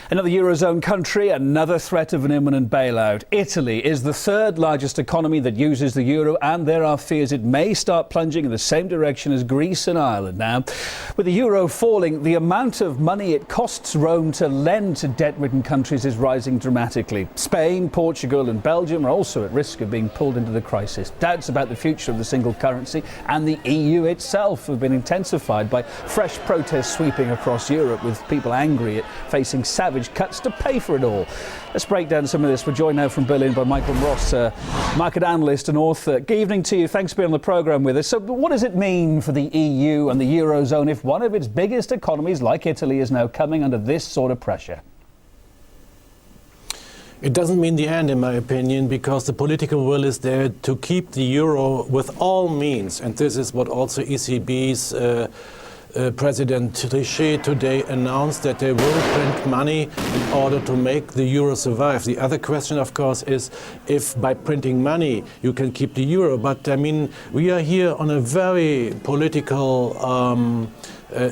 Another Eurozone country, another threat of an imminent bailout. Italy is the third largest economy that uses the euro, and there are fears it may start plunging in the same direction as Greece and Ireland now. With the euro falling, the amount of money it costs Rome to lend to debt-ridden countries is rising dramatically. Spain, Portugal and Belgium are also at risk of being pulled into the crisis. Doubts about the future of the single currency and the EU itself have been intensified by fresh protests sweeping across Europe, with people angry at facing savage cuts to pay for it all. Let's break down some of this. We're joined now from Berlin by Michael Ross, market analyst and author. Good evening to you. Thanks for being on the programme with us. So what does it mean for the EU and the Eurozone if one of its biggest economies, like Italy, is now coming under this sort of pressure? It doesn't mean the end, in my opinion, because the political will is there to keep the euro with all means. And this is what also ECB's President Trichet today announced, that they will print money in order to make the euro survive. The other question, of course, is if by printing money you can keep the euro. But I mean, we are here on a very political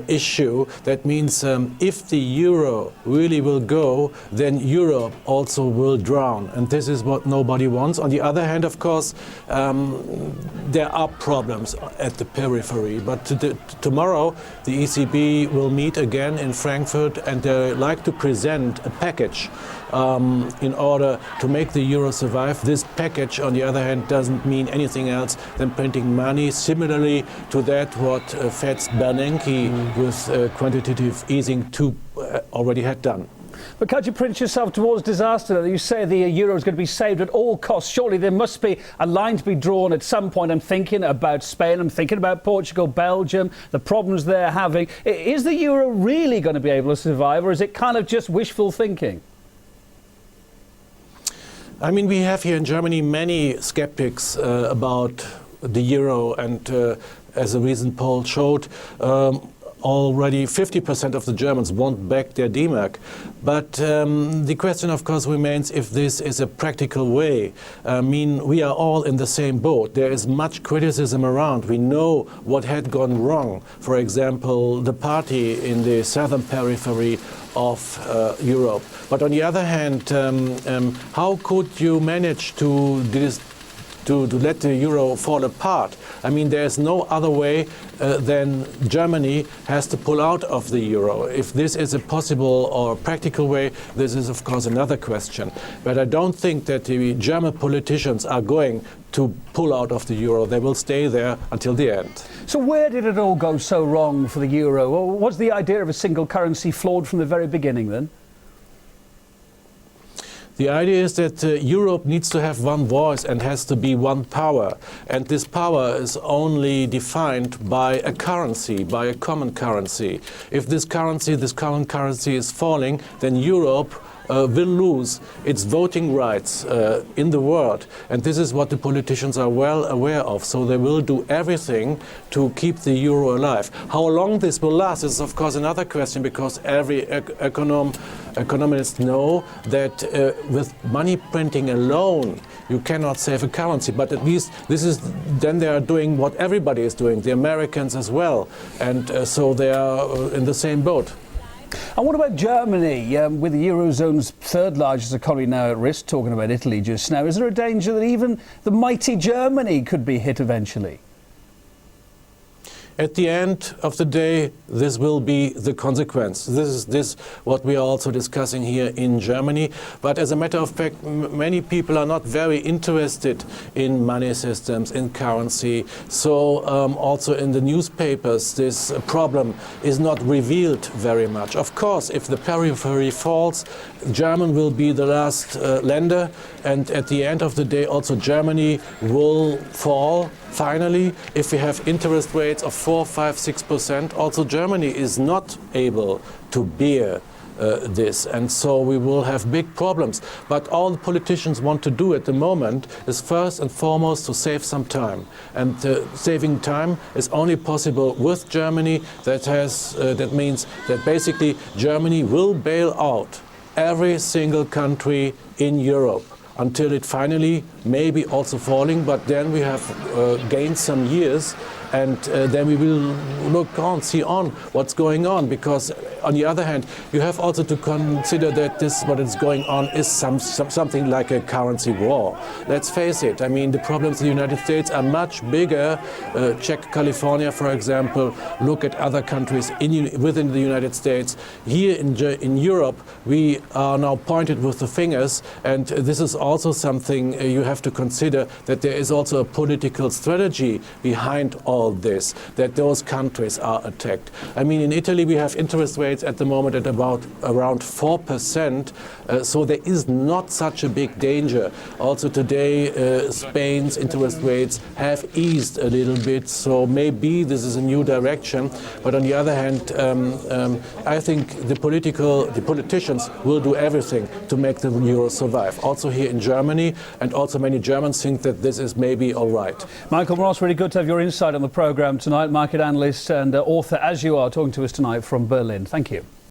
issue. That means if the euro really will go, then Europe also will drown. And this is what nobody wants. On the other hand, of course, there are problems at the periphery. But tomorrow, the ECB will meet again in Frankfurt, and they like to present a package in order to make the euro survive. This package, on the other hand, doesn't mean anything else than printing money, similarly to that what Fed's Bernanke with quantitative easing 2 already had done. But can't you print yourself towards disaster? You say the euro is going to be saved at all costs. Surely there must be a line to be drawn at some point. I'm thinking about Spain, I'm thinking about Portugal, Belgium, the problems they're having. Is the euro really going to be able to survive, or is it kind of just wishful thinking? I mean, we have here in Germany many skeptics about the euro, and as a recent poll showed, already 50% of the Germans want back their D-Mark. But the question, of course, remains if this is a practical way. I mean, we are all in the same boat. There is much criticism around. We know what had gone wrong. For example, the party in the southern periphery of Europe. But on the other hand, how could you manage to let the euro fall apart? I mean, there's no other way than Germany has to pull out of the euro. If this is a possible or practical way, this is, of course, another question. But I don't think that the German politicians are going to pull out of the euro. They will stay there until the end. So where did it all go so wrong for the euro? Or was the idea of a single currency flawed from the very beginning then? The idea is that Europe needs to have one voice and has to be one power. And this power is only defined by a currency, by a common currency. If this common currency is falling, then Europe will lose its voting rights in the world. And this is what the politicians are well aware of. So they will do everything to keep the euro alive. How long this will last is, of course, another question, because every economists know that with money printing alone, you cannot save a currency. But at least then they are doing what everybody is doing, the Americans as well. And so they are in the same boat. And what about Germany, with the Eurozone's third largest economy now at risk, talking about Italy just now? Is there a danger that even the mighty Germany could be hit eventually? At the end of the day, this will be the consequence. This is what we are also discussing here in Germany. But as a matter of fact, many people are not very interested in money systems, in currency. So also in the newspapers, this problem is not revealed very much. Of course, if the periphery falls, Germany will be the last lender. And at the end of the day, also Germany will fall. Finally, if we have interest rates of 4, 5, 6%, also Germany is not able to bear this, and so we will have big problems. But all the politicians want to do at the moment is first and foremost to save some time, and saving time is only possible with Germany. That means that basically Germany will bail out every single country in Europe until it finally maybe also falling, but then we have gained some years and then we will see on what's going on, because on the other hand, you have also to consider that what is going on is something like a currency war. Let's face it, I mean, the problems in the United States are much bigger. Check California, for example, look at other countries within the United States. Here in Europe, we are now pointed with the fingers, and this is also something you have to consider, that there is also a political strategy behind all this, that those countries are attacked. I mean, in Italy we have interest rates at the moment at around 4%, so there is not such a big danger. Also today Spain's interest rates have eased a little bit, so maybe this is a new direction. But on the other hand, I think the politicians will do everything to make the euro survive. Also here in Germany, and also many Germans think that this is maybe all right. Michael Ross, really good to have your insight on the programme tonight. Market analyst and author, as you are, talking to us tonight from Berlin. Thank you.